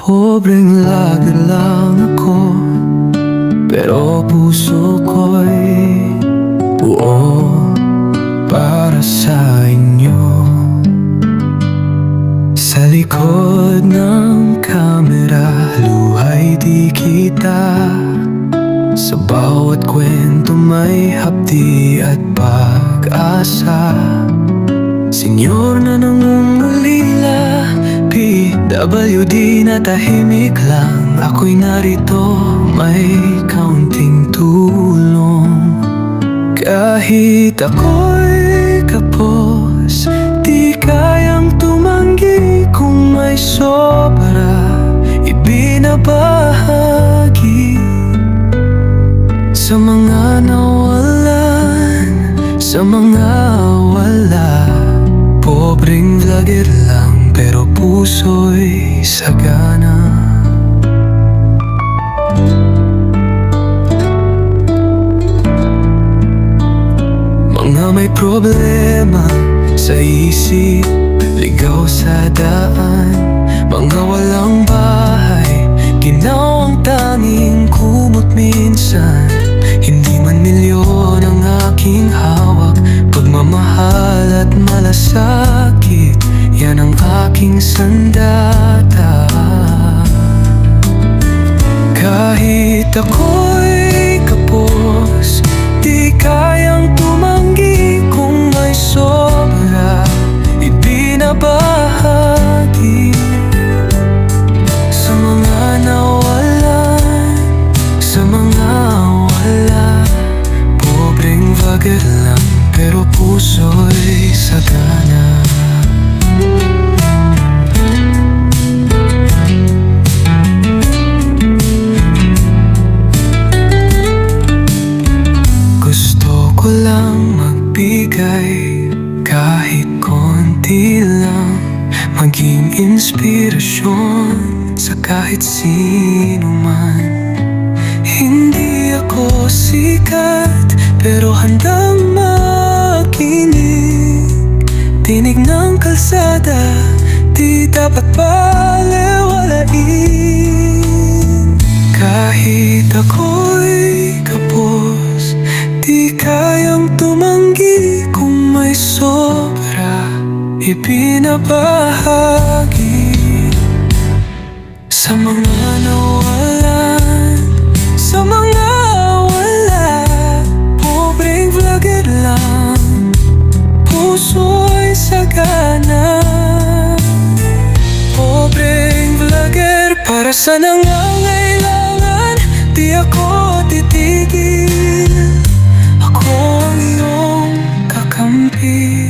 Pobreng lager lang ako, pero puso ko'y buo para sa inyo. Sa likod ng kamera, luhay di kita. Sa bawat kwento may hapdi at pag-asa. Senyor na nangungulila, PWD na tahimik lang. Ako'y narito, may kaunting tulong. Kahit ako'y kapos, di kayang tumanggi. Kung may sobra, ibinabahagi sa mga nawalan, sa mga wala. Pobreng vlogger lang, pero puso'y sagana. Mga may problema sa isip, ligaw sa daan. Mga walang bahay, ginawang tanging kumot minsan. Hindi man milyon ang aking hawak, pagmamahal at malasakit, yan ang aking sandata. Kahit ako'y kapos, di kayang tumanggi. Kung may sobra, ibinabahagi sa mga nawalan, sa mga wala. Pobreng vlogger lang, pero puso'y sagana. Gusto ko lang magbigay kahit konti lang, maging inspirasyon sa kahit sino man. Hindi ako sikat, pero handang makinig. Tinig ng kalsada, di dapat balewalain. Kahit ako'y kapos, di kayang tumanggi. Kung may sobra, ibinabahagi sa mga nawalan, sa mga wala. Pobreng vlogger lang, puso'y sagana. Pobreng vlogger para sa nangangailangan, di ako titigil. Ako ang iyong kakampi.